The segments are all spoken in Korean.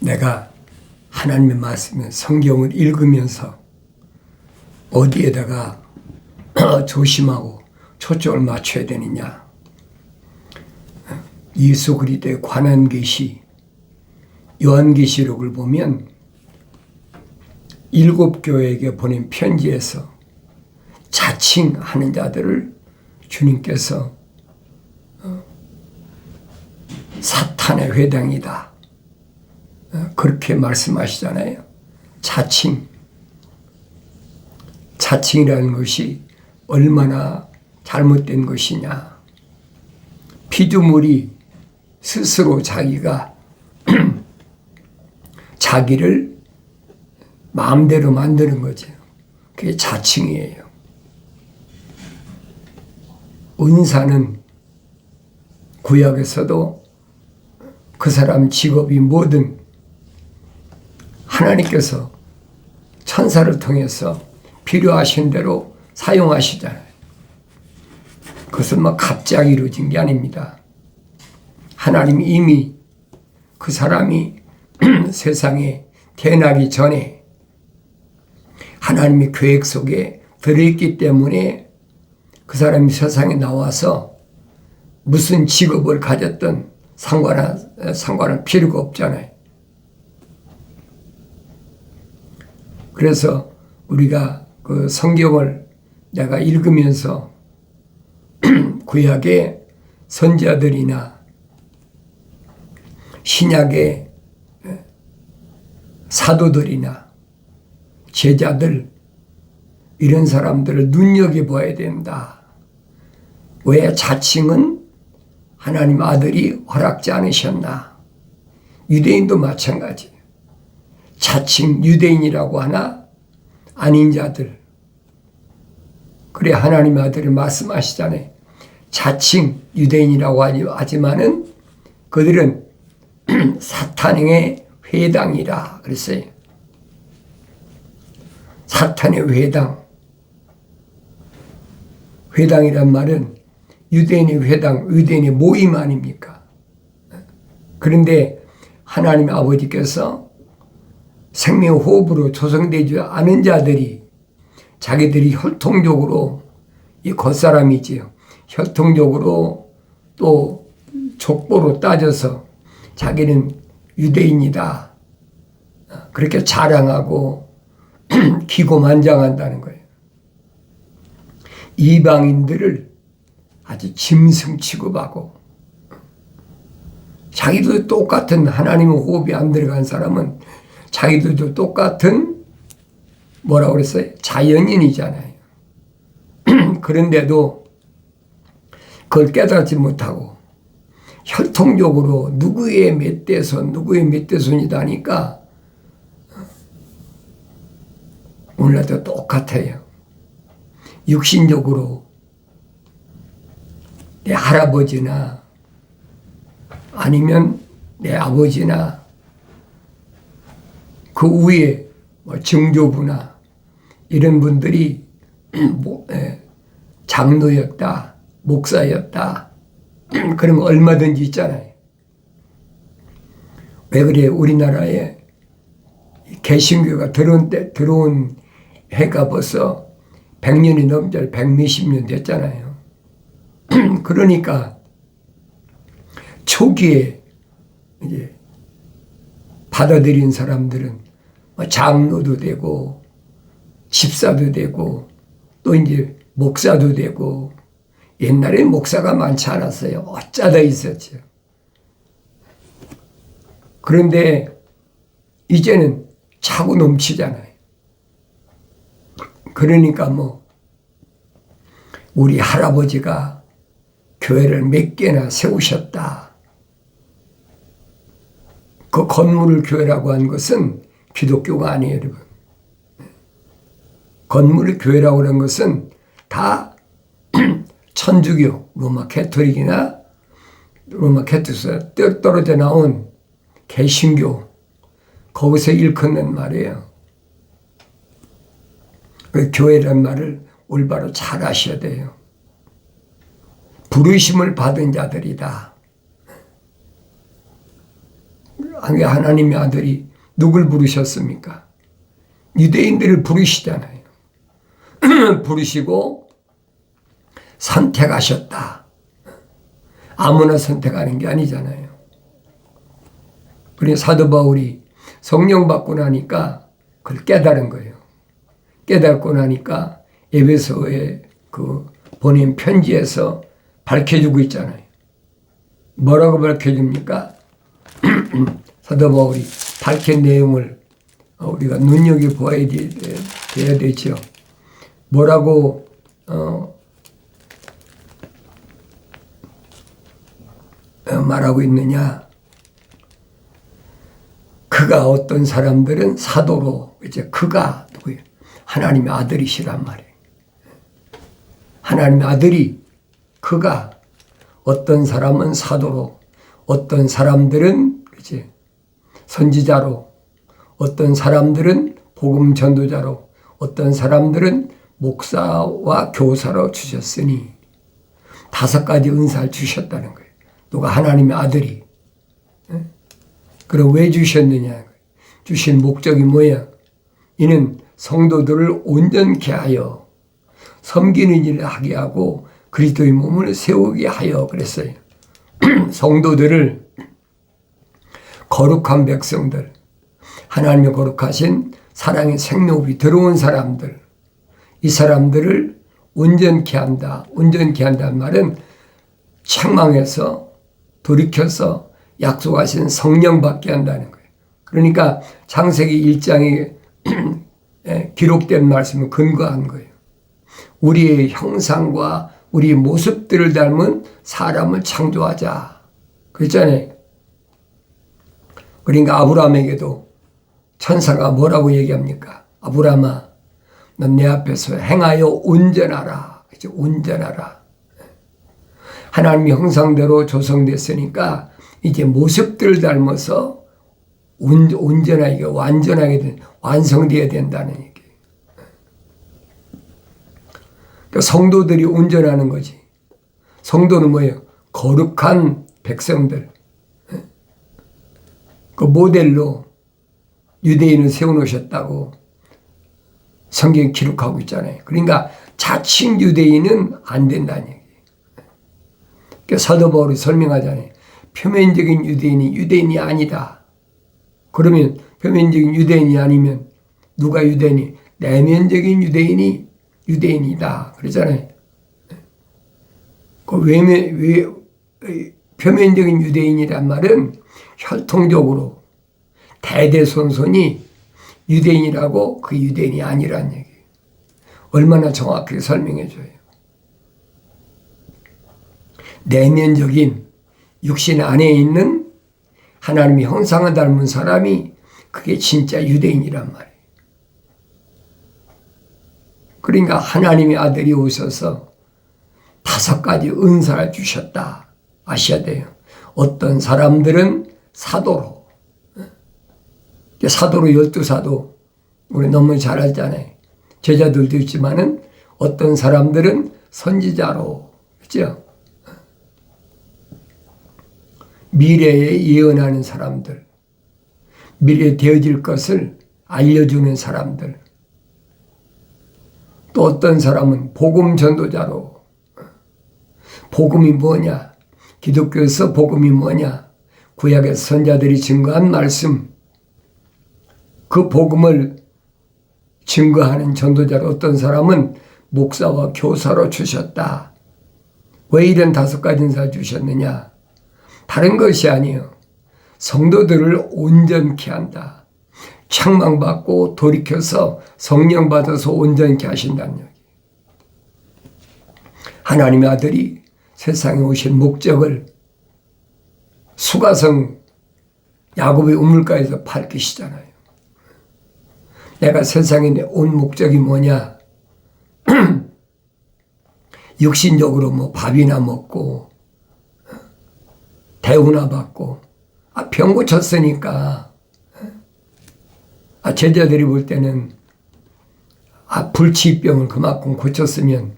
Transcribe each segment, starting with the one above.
내가 하나님의 말씀을 성경을 읽으면서 어디에다가 조심하고 초점을 맞춰야 되느냐. 예수 그리스도에 관한 계시, 요한계시록을 보면 7 교회에게 보낸 편지에서 자칭하는 자들을 주님께서 사탄의 회당이다, 그렇게 말씀하시잖아요. 자칭이라는 것이 얼마나 잘못된 것이냐. 피조물이 스스로 자기가 자기를 마음대로 만드는 거죠. 그게 자칭이에요. 은사는 구약에서도 그 사람 직업이 뭐든 하나님께서 천사를 통해서 필요하신 대로 사용하시잖아요. 그것은 뭐 갑자기 이루어진 게 아닙니다. 하나님이 이미 그 사람이 세상에 태어나기 전에 하나님의 계획 속에 들어있기 때문에 그 사람이 세상에 나와서 무슨 직업을 가졌든 상관은 필요가 없잖아요. 그래서 우리가 그 성경을 내가 읽으면서 구약의 선지자들이나 신약의 사도들이나 제자들, 이런 사람들을 눈여겨봐야 된다. 왜 자칭은 하나님 아들이 허락지 않으셨나? 유대인도 마찬가지예요. 자칭 유대인이라고 하나 아닌 자들. 그래 하나님 아들을 말씀하시잖아요. 자칭 유대인이라고 하지만은 그들은 사탄의 회당이라 그랬어요. 사탄의 회당. 회당이란 말은 유대인의 회당, 유대인의 모임 아닙니까? 그런데 하나님 아버지께서 생명 호흡으로 조성되지 않은 자들이 자기들이 혈통적으로 이 겉사람이지요. 혈통적으로 또 족보로 따져서 자기는 유대인이다, 그렇게 자랑하고 기고만장한다는 거예요. 이방인들을 아주 짐승 취급하고, 자기도 똑같은 하나님의 호흡이 안 들어간 사람은 자기들도 똑같은 뭐라고 그랬어요? 자연인이잖아요. 그런데도 그걸 깨닫지 못하고 혈통적으로 누구의 몇 대손, 누구의 몇 대손이다 하니까 오늘날도 똑같아요. 육신적으로 내 할아버지나 아니면 내 아버지나 그 위에 뭐 증조부나 이런 분들이 장로였다, 목사였다, 그런 거 얼마든지 있잖아요. 왜 그래? 우리나라에 개신교가 들어온 해가 벌써 100년이 넘자, 100몇십 년 됐잖아요. 그러니까 초기에 이제 받아들인 사람들은 장로도 되고 집사도 되고 또 이제 목사도 되고, 옛날에 목사가 많지 않았어요. 어쩌다 있었죠. 그런데 이제는 차고 넘치잖아요. 그러니까 뭐 우리 할아버지가 교회를 몇 개나 세우셨다. 그 건물을 교회라고 한 것은 기독교가 아니에요, 여러분. 건물을 교회라고 하는 것은 다 천주교, 로마 캐토릭이나 로마 캐토릭에서 떨어져 나온 개신교, 거기서 일컫는 말이에요. 그 교회란 말을 올바로 잘 아셔야 돼요. 부르심을 받은 자들이다. 하나님의 아들이 누굴 부르셨습니까? 유대인들을 부르시잖아요. 부르시고 선택하셨다. 아무나 선택하는 게 아니잖아요. 그래서 사도 바울이 성령 받고 나니까 그걸 깨달은 거예요. 깨닫고 나니까 에베소에 그 보낸 편지에서 밝혀주고 있잖아요. 뭐라고 밝혀줍니까? 사도 바울이 밝힌 내용을 우리가 눈여겨보아야 돼야 되죠. 뭐라고 말하고 있느냐? 그가 어떤 사람들은 사도로, 이제 그가 누구예요? 하나님의 아들이시란 말이에요. 하나님의 아들이, 그가 어떤 사람은 사도로, 어떤 사람들은 이제 선지자로, 어떤 사람들은 복음 전도자로, 어떤 사람들은 목사와 교사로 주셨으니 5가지 은사를 주셨다는 거예요. 누가? 하나님의 아들이. 그럼 왜 주셨느냐? 주신 목적이 뭐야? 이는 성도들을 온전케 하여 섬기는 일을 하게 하고 그리스도의 몸을 세우게 하여 그랬어요. 성도들을, 거룩한 백성들, 하나님의 거룩하신 사랑의 생로비 들어온 사람들, 이 사람들을 온전케 한다. 온전케 한다는 말은 책망해서 돌이켜서 약속하신 성령 받게 한다는 거예요. 그러니까 창세기 1장에 기록된 말씀을 근거한 거예요. 우리의 형상과 우리의 모습들을 닮은 사람을 창조하자. 그랬잖아요. 그러니까 아브라함에게도 천사가 뭐라고 얘기합니까? 아브라함아, 넌 내 앞에서 행하여 온전하라. 이제 온전하라. 하나님의 형상대로 조성됐으니까 이제 모습들을 닮아서 온전하게, 완전하게, 완성되어야 된다는 얘기예요. 그러니까 성도들이 온전하는 거지. 성도는 뭐예요? 거룩한 백성들. 그 모델로 유대인을 세워놓으셨다고 성경이 기록하고 있잖아요. 그러니까 자칭 유대인은 안 된다는 얘기예요. 그러니까 사도 바울이 설명하잖아요. 표면적인 유대인이 유대인이 아니다. 그러면 표면적인 유대인이 아니면 누가 유대인이? 내면적인 유대인이 유대인이다. 그러잖아요. 그 표면적인 유대인이란 말은 혈통적으로 대대손손이 유대인이라고 그 유대인이 아니란 얘기예요. 얼마나 정확하게 설명해 줘요. 내면적인 육신 안에 있는 하나님의 형상을 닮은 사람이 그게 진짜 유대인이란 말이에요. 그러니까 하나님의 아들이 오셔서 5가지 은사를 주셨다. 아셔야 돼요. 어떤 사람들은 사도로, 사도로 12사도 우리 너무 잘 알잖아요. 제자들도 있지만은 어떤 사람들은 선지자로, 그렇죠? 미래에 예언하는 사람들, 미래에 되어질 것을 알려주는 사람들, 또 어떤 사람은 복음 전도자로, 복음이 뭐냐? 기독교에서 복음이 뭐냐? 구약에서 선자들이 증거한 말씀, 그 복음을 증거하는 전도자로, 어떤 사람은 목사와 교사로 주셨다. 왜 이런 5가지 은사 주셨느냐? 다른 것이 아니에요. 성도들을 온전케 한다. 책망받고 돌이켜서 성령 받아서 온전케 하신다는 얘기. 하나님의 아들이 세상에 오신 목적을 수가성 야곱의 우물가에서 밝히시잖아요. 내가 세상에 온 목적이 뭐냐? 육신적으로 뭐 밥이나 먹고 대우나 받고, 병 고쳤으니까, 제자들이 볼 때는, 불치병을 그만큼 고쳤으면,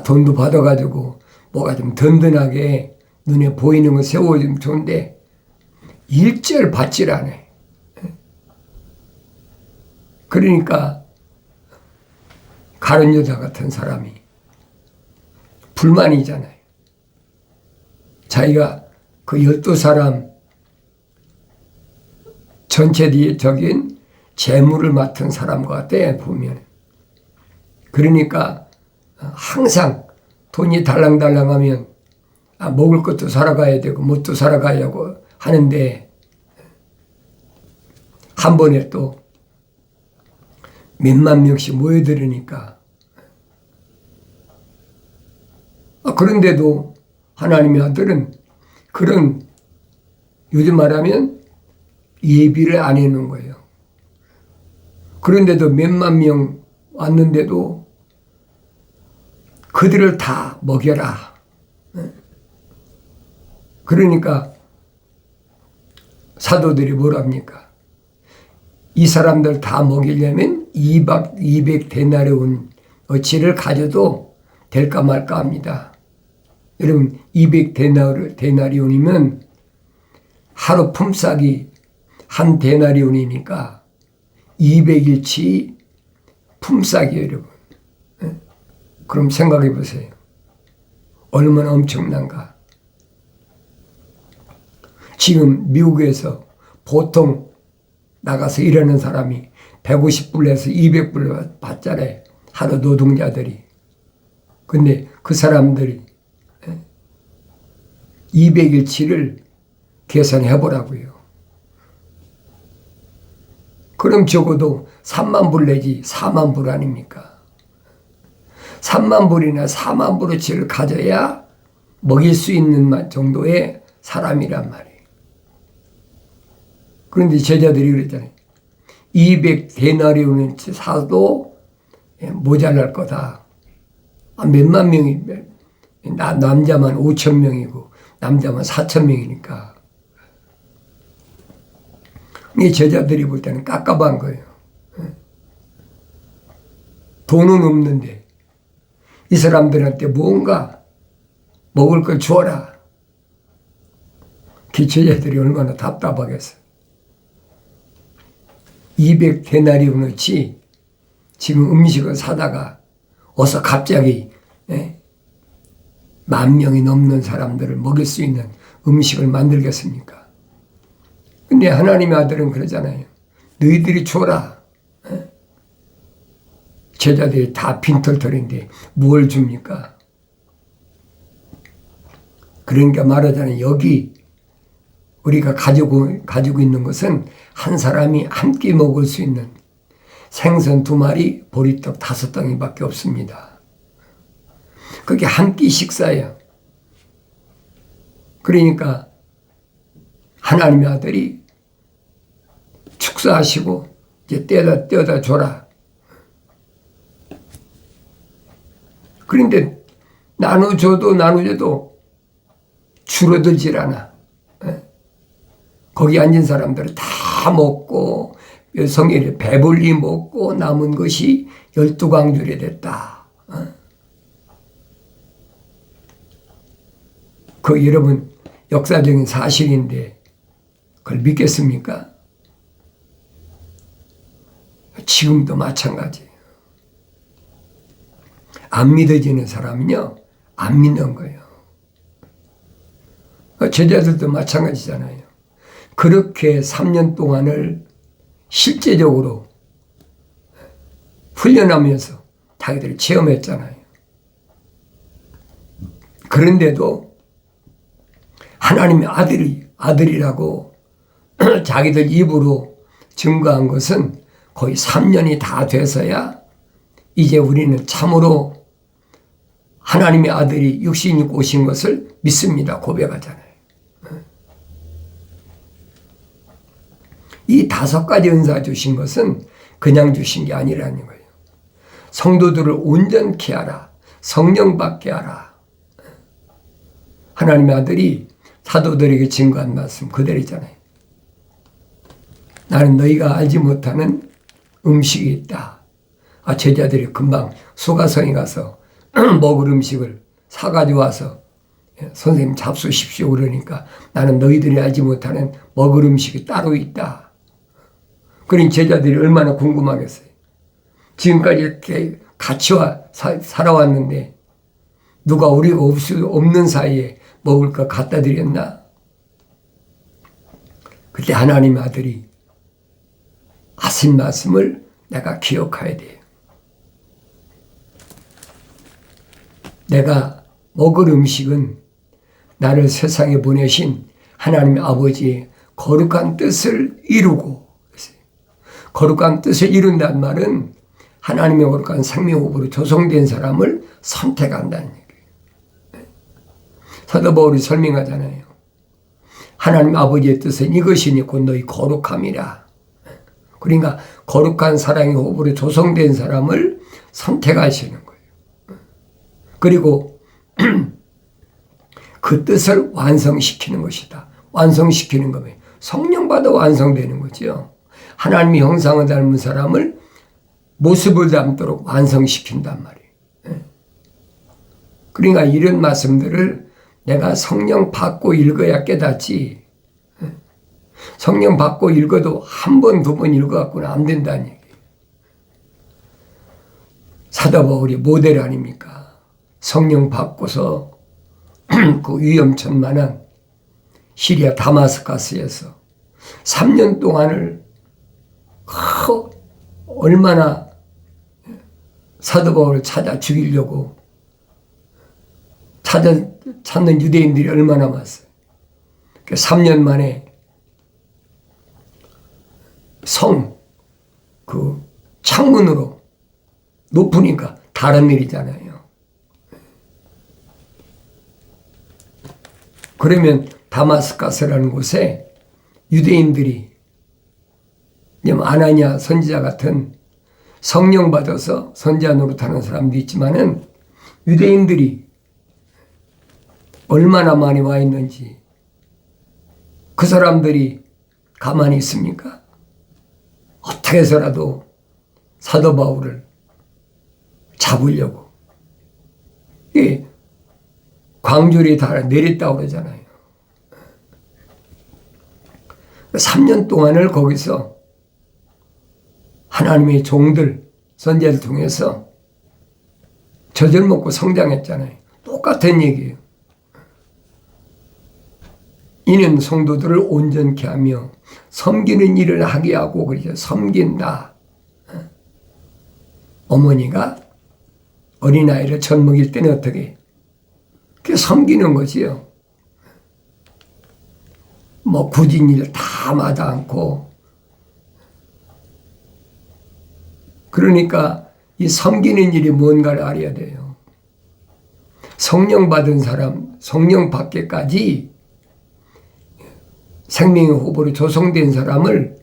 돈도 받아가지고, 뭐가 좀 든든하게 눈에 보이는 거 세워주면 좋은데, 일절 받질 않아. 그러니까 가룟 유다 같은 사람이 불만이잖아요. 자기가 그 12사람 전체적인 재물을 맡은 사람과 때 보면, 그러니까 항상 돈이 달랑달랑하면 먹을 것도 살아가야 되고 뭣도 살아가야고 하는데, 한 번에 또 몇만 명씩 모여들으니까, 그런데도 하나님의 아들은 그런, 요즘 말하면 예비를 안 해놓은 거예요. 그런데도 몇만 명 왔는데도 그들을 다 먹여라. 그러니까 사도들이 뭐랍니까? 이 사람들 다 먹이려면 200데나리온 어치를 가져도 될까 말까 합니다. 여러분, 200데나리온이면 하루 품삯이 한 데나리온이니까 200일치 품삯이에요, 여러분. 그럼 생각해 보세요. 얼마나 엄청난가. 지금 미국에서 보통 나가서 일하는 사람이 150불에서 200불 받잖아요. 하루 노동자들이. 근데 그 사람들이 200일치를 계산해 보라고요. 그럼 적어도 3만 불 내지 4만 불 아닙니까? 3만 불이나 4만 불어치를 가져야 먹일 수 있는 정도의 사람이란 말이에요. 그런데 제자들이 그랬잖아요. 200데나리온을 사도 모자랄 거다. 몇만 명이, 남자만 5천 명이고 남자만 4천 명이니까. 이 제자들이 볼 때는 깝깝한 거예요. 돈은 없는데 이 사람들한테 뭔가 먹을 걸 주어라. 그 제자들이 얼마나 답답하겠어요. 200데나리온어치 지금 음식을 사다가 어서 갑자기 10,000명이 넘는 사람들을 먹일 수 있는 음식을 만들겠습니까? 근데 하나님의 아들은 그러잖아요. 너희들이 줘라. 제자들이 다 빈털털인데 뭘 줍니까? 그러니까 말하자면 여기 우리가 가지고 있는 것은 한 사람이 한 끼 먹을 수 있는 생선 2마리, 보리떡 5덩이밖에 없습니다. 그게 한 끼 식사예요. 그러니까 하나님의 아들이 축사하시고 이제 떼어다 줘라. 그런데 나눠줘도 줄어들질 않아. 거기 앉은 사람들은 다 먹고 성경에 배불리 먹고 남은 것이 12광줄이 됐다. 그 여러분 역사적인 사실인데 그걸 믿겠습니까? 지금도 마찬가지예요. 안 믿어지는 사람은요, 안 믿는 거예요. 제자들도 마찬가지잖아요. 그렇게 3년 동안을 실제적으로 훈련하면서 자기들이 체험했잖아요. 그런데도 하나님의 아들이라고 자기들 입으로 증거한 것은 거의 3년이 다 돼서야 이제 우리는 참으로 하나님의 아들이 육신이 오신 것을 믿습니다. 고백하잖아요. 이 5가지 은사 주신 것은 그냥 주신 게 아니라는 거예요. 성도들을 온전케 하라. 성령 받게 하라. 하나님의 아들이 사도들에게 증거한 말씀 그대로잖아요. 나는 너희가 알지 못하는 음식이 있다. 제자들이 금방 수가성에 가서 먹을 음식을 사가지고 와서 선생님 잡수십시오 그러니까 나는 너희들이 알지 못하는 먹을 음식이 따로 있다. 그러니 제자들이 얼마나 궁금하겠어요. 지금까지 이렇게 같이 살아왔는데 누가 우리가 없는 사이에 먹을 거 갖다 드렸나? 그때 하나님 아들이 하신 말씀을 내가 기억해야 돼요. 내가 먹을 음식은 나를 세상에 보내신 하나님 아버지의 거룩한 뜻을 이루고, 거룩한 뜻을 이룬다는 말은 하나님의 거룩한 생명으로 조성된 사람을 선택한다는 얘기예요. 사도 바울이 설명하잖아요. 하나님 아버지의 뜻은 이것이니 곧 너희 거룩함이라. 그러니까 거룩한 사랑의 호흡으로 조성된 사람을 선택하시는 거예요. 그리고 그 뜻을 완성시키는 것이다. 완성시키는 거면 성령 받아 완성되는 거죠. 하나님의 형상을 닮은 사람을 모습을 닮도록 완성시킨단 말이에요. 그러니까 이런 말씀들을 내가 성령 받고 읽어야 깨닫지, 성령 받고 읽어도 한 번, 두 번 읽어갖고는 안 된다는 얘기예요. 사도 바울이 모델 아닙니까? 성령 받고서 그 위험천만한 시리아 다마스커스에서 3년 동안을 얼마나 사도 바울을 찾아 죽이려고 찾는 유대인들이 얼마나 많았어요. 3년 만에 그 창문으로 높으니까 다른 일이잖아요. 그러면 다마스커스라는 곳에 유대인들이 아나니아 선지자 같은 성령 받아서 선지자 노릇하는 사람도 있지만은 유대인들이 얼마나 많이 와 있는지 그 사람들이 가만히 있습니까? 어떻게 해서라도 사도 바울을 잡으려고 광줄이 다 내렸다고 그러잖아요. 3년 동안을 거기서 하나님의 종들, 선지자를 통해서 젖을 먹고 성장했잖아요. 똑같은 얘기예요. 이는 성도들을 온전케 하며 섬기는 일을 하게 하고 그러죠. 섬긴다. 어머니가 어린아이를 젖 먹일 때는 어떻게? 그게 섬기는 거지요. 뭐 굳은 일 다 마다 않고. 그러니까 이 섬기는 일이 뭔가를 알아야 돼요. 성령 받은 사람, 성령 받기까지 생명의 호흡으로 조성된 사람을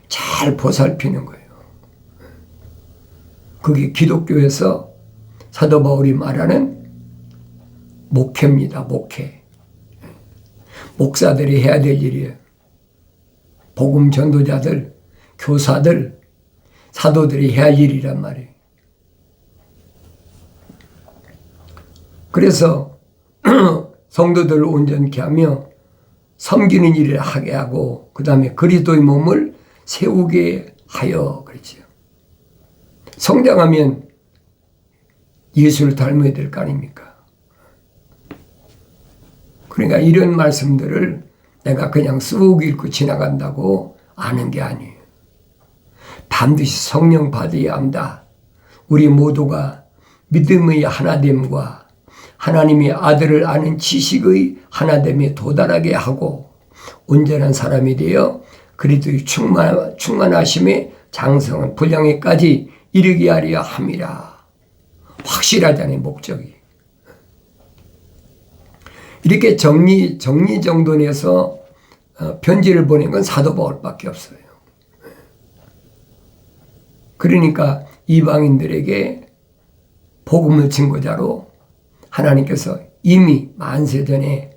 잘 보살피는 거예요. 그게 기독교에서 사도 바울이 말하는 목회입니다. 목회. 목사들이 해야 될 일이에요. 복음 전도자들, 교사들, 사도들이 해야 할 일이란 말이에요. 그래서 성도들을 온전케 하며 섬기는 일을 하게 하고 그 다음에 그리스도의 몸을 세우게 하여 그렇죠. 성장하면 예수를 닮아야 될 거 아닙니까? 그러니까 이런 말씀들을 내가 그냥 쑥 읽고 지나간다고 아는 게 아니에요. 반드시 성령 받아야 한다. 우리 모두가 믿음의 하나됨과 하나님의 아들을 아는 지식의 하나됨에 도달하게 하고 온전한 사람이 되어 그리스도의 충만하심에 장성한 분량에까지 이르게 하려 함이라. 확실하잖아요, 목적이. 이렇게 정리정돈해서 편지를 보낸 건 사도 바울밖에 없어요. 그러니까 이방인들에게 복음을 증거자로 하나님께서 이미 만세 전에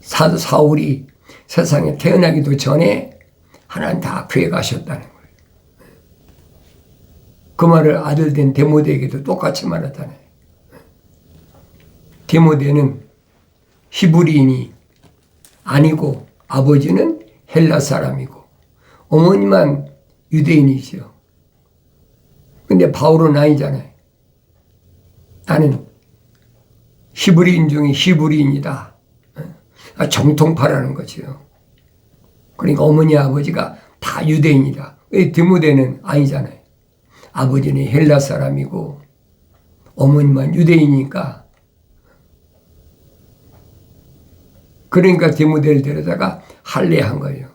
사도 사울이 세상에 태어나기도 전에 하나님 다 계획하셨다는 거예요. 그 말을 아들 된 데모데에게도 똑같이 말하잖아요. 디모데는 히브리인이 아니고 아버지는 헬라 사람이고 어머니만 유대인이죠. 근데 바울은 아니잖아요. 나는 히브리인 중에 히브리인이다. 정통파라는 거죠. 그러니까 어머니 아버지가 다 유대인이다. 디모데는 아니잖아요. 아버지는 헬라 사람이고 어머니만 유대인이니까, 그러니까 디모데를 데려다가 할례한 거예요.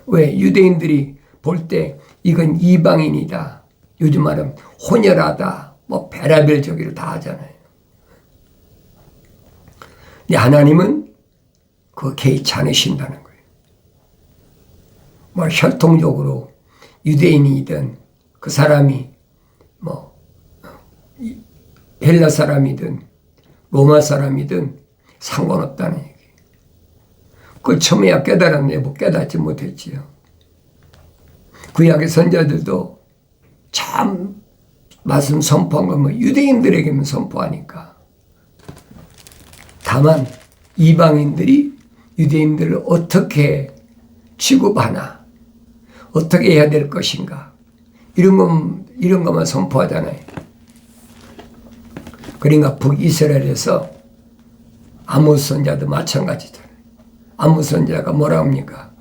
왜? 유대인들이 볼 때 이건 이방인이다, 요즘 말하면 혼혈하다, 뭐 별의별 저기를 다 하잖아요. 근데 하나님은 그거 개의치 않으신다는 거예요. 뭐 혈통적으로 유대인이든 그 사람이 뭐 헬라 사람이든 로마 사람이든 상관없다는 얘기. 그걸 처음에야 깨달았네. 뭐 깨닫지 못했지요. 구약의 선자들도 참 말씀 선포한 건 뭐 유대인들에게만 선포하니까. 다만 이방인들이 유대인들을 어떻게 취급하나, 어떻게 해야 될 것인가, 이런 것만 선포하잖아요. 그러니까 북이스라엘에서 아모스 선자도 마찬가지잖아요. 아모스 선자가 뭐라 합니까?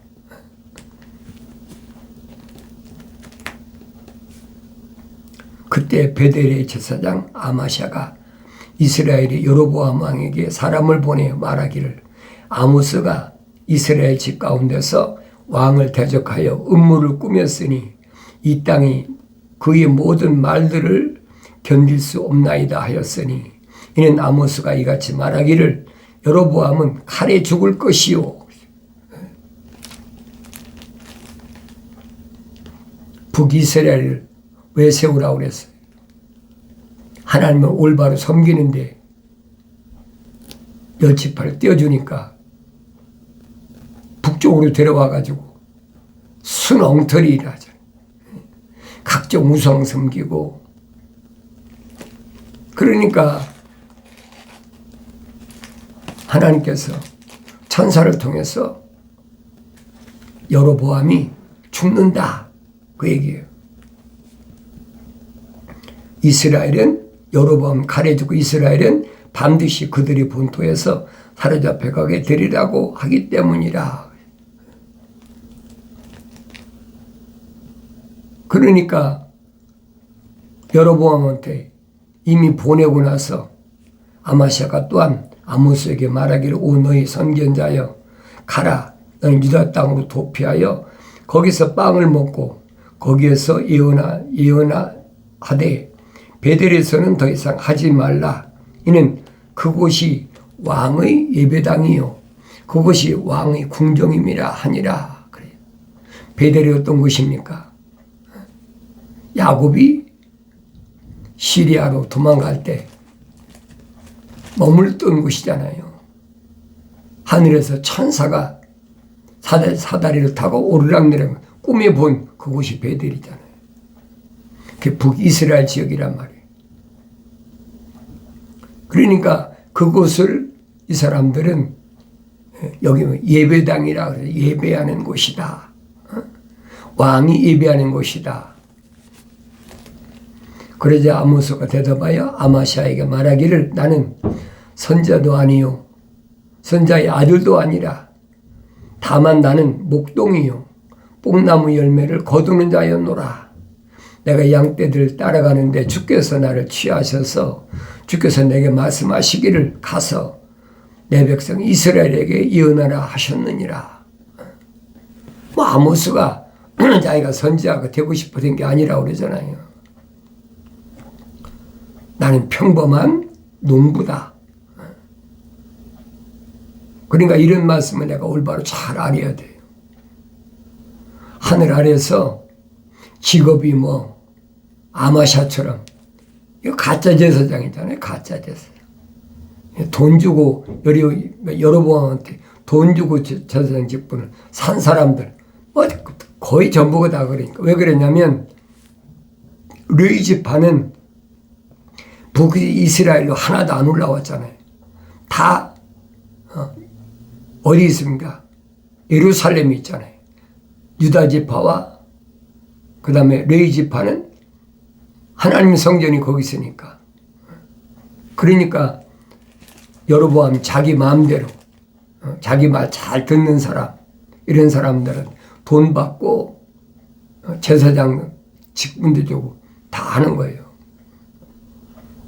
그때 베델의 제사장 아마샤가 이스라엘의 여로보암 왕에게 사람을 보내 말하기를, 아모스가 이스라엘 집 가운데서 왕을 대적하여 음모를 꾸몄으니 이 땅이 그의 모든 말들을 견딜 수 없나이다 하였으니, 이는 아모스가 이같이 말하기를 여로보암은 칼에 죽을 것이요. 북이스라엘을 왜 세우라고 그랬어요? 하나님을 올바로 섬기는데 여지파를 떼어주니까 북쪽으로 데려와가지고 순엉터리를 하잖아요. 각종 우상 섬기고. 그러니까 하나님께서 천사를 통해서 여로보암이 죽는다, 그 얘기예요. 이스라엘은 여로보암 칼에 죽고 이스라엘은 반드시 그들의 본토에서 사로잡혀 가게 되리라고 하기 때문이라. 그러니까 여로보암한테 이미 보내고 나서 아마샤가 또한 아모스에게 말하기를, 오 너희 선견자여, 가라, 너는 유다 땅으로 도피하여 거기서 빵을 먹고 거기에서 예언하되 베델에서는 더 이상 하지 말라. 이는 그곳이 왕의 예배당이요 그곳이 왕의 궁정임이라 하니라. 그래요. 베델이 어떤 곳입니까? 야곱이 시리아로 도망갈 때 머물던 곳이잖아요. 하늘에서 천사가 사다리를 타고 오르락내리락 꿈에 본 그곳이 베델이잖아요. 그게 북이스라엘 지역이란 말이에요. 그러니까 그곳을 이 사람들은 여기 예배당이라 그래요. 예배하는 곳이다. 왕이 예배하는 곳이다. 그러자 아모스가 대답하여 아마샤에게 말하기를, 나는 선자도 아니요 선자의 아들도 아니라 다만 나는 목동이요 뽕나무 열매를 거두는 자였노라. 내가 양떼들 따라가는데 주께서 나를 취하셔서 주께서 내게 말씀하시기를 가서 내 백성 이스라엘에게 예언하라 하셨느니라. 뭐 아모스가 자기가 선지자가 되고 싶어 된 게 아니라고 그러잖아요. 나는 평범한 농부다. 그러니까 이런 말씀을 내가 올바로 잘 알아야 돼요. 하늘 아래서 직업이 뭐 아마샤처럼, 이거 가짜 제사장이잖아요. 가짜 제사장. 돈 주고 여로보암한테 돈 주고 제사장 직분을 산 사람들 뭐 거의 전부가 다 그러니까. 왜 그랬냐면 르이 지파는 북이스라엘로 하나도 안 올라왔잖아요. 다 어디 있습니까? 예루살렘이 있잖아요. 유다 지파와 그 다음에 레위 지파는 하나님 성전이 거기 있으니까. 그러니까 여로보암 자기 마음대로 자기 말 잘 듣는 사람, 이런 사람들은 돈 받고 제사장 직분도 주고 다 하는 거예요.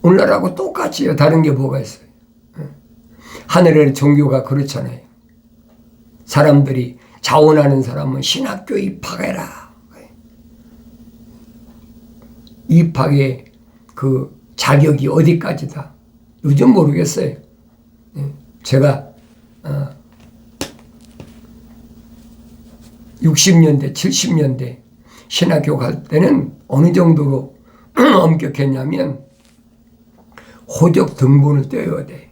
오늘날하고 똑같이요. 다른 게 뭐가 있어요? 하늘의 종교가 그렇잖아요. 사람들이 자원하는 사람은 신학교 입학해라. 입학의 그 자격이 어디까지다. 요즘 모르겠어요. 제가 60년대, 70년대 신학교 갈 때는 어느 정도로 엄격했냐면 호적 등본을 떼어야 돼.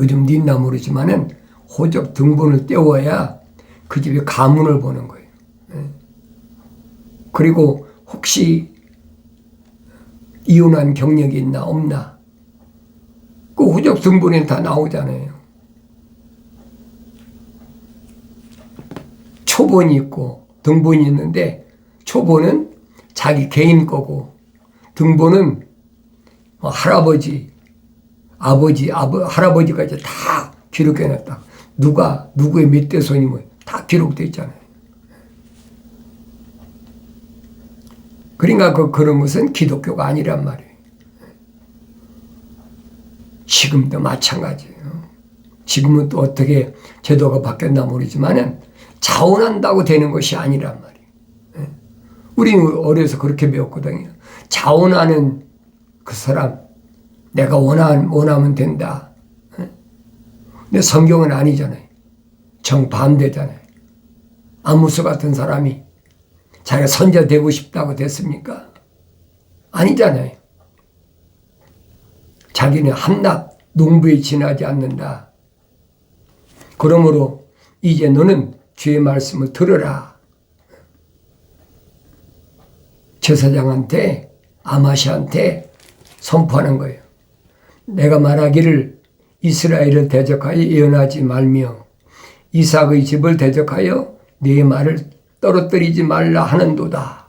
요즘 니나 모르지만은 호적 등본을 떼어야 그 집에 가문을 보는 거예요. 그리고 혹시 이혼한 경력이 있나 없나 그 호적 등본에 다 나오잖아요. 초본이 있고 등본이 있는데 초본은 자기 개인 거고 등본은 할아버지, 아버지, 할아버지까지 다 기록해놨다. 누가 누구의 몇 대 손이 뭐 다 기록되어 있잖아요. 그러니까 그런 것은 기독교가 아니란 말이에요. 지금도 마찬가지예요. 지금은 또 어떻게 제도가 바뀌었나 모르지만은 자원한다고 되는 것이 아니란 말이에요. 우리는 어려서 그렇게 배웠거든요. 자원하는 그 사람, 내가 원하면 된다. 근데 성경은 아니잖아요. 정반대잖아요. 아무스 같은 사람이 자기가 선자 되고 싶다고 됐습니까? 아니잖아요. 자기는 한낱 농부에 지나지 않는다. 그러므로 이제 너는 주의 말씀을 들으라. 제사장한테, 아마시한테 선포하는 거예요. 내가 말하기를 이스라엘을 대적하여 예언하지 말며 이삭의 집을 대적하여 네 말을 떨어뜨리지 말라 하는도다.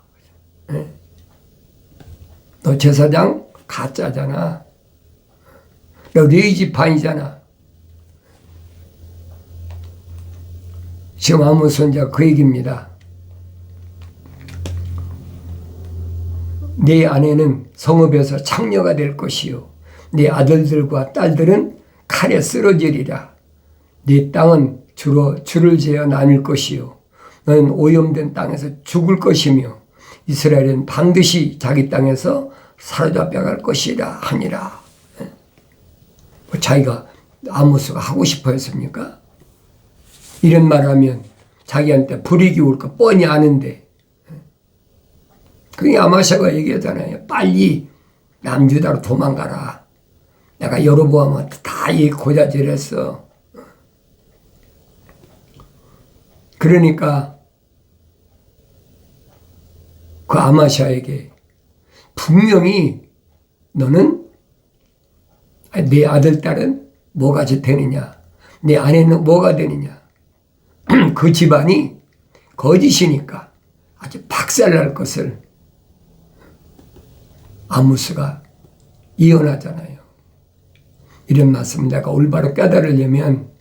너 제사장 가짜잖아. 너 레위 지파이잖아. 지금 아모스 선지자 그 얘기입니다. 네 아내는 성읍에서 창녀가 될 것이요 네 아들들과 딸들은 칼에 쓰러지리라. 네 땅은 주로 줄을 지어 나눌 것이요 너는 오염된 땅에서 죽을 것이며 이스라엘은 반드시 자기 땅에서 사로잡혀갈 것이라 하니라. 자기가 아모스가 하고 싶어 했습니까? 이런 말하면 자기한테 불이익이 올 거 뻔히 아는데 그게 아마샤가 얘기하잖아요. 빨리 남유다로 도망가라. 내가 여로보암한테 다 이 고자질했어. 그러니까 그 아마샤에게 분명히 너는 내 아들, 딸은 뭐가 되느냐? 내 아내는 뭐가 되느냐? 그 집안이 거짓이니까 아주 박살날 것을 아모스가 예언하잖아요. 이런 말씀 내가 올바로 깨달으려면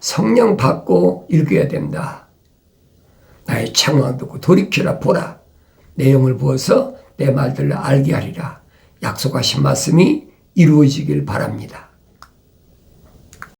성령 받고 읽어야 된다. 나의 창왕 듣고 돌이키라 보라. 내용을 부어서 내 말들을 알게 하리라. 약속하신 말씀이 이루어지길 바랍니다.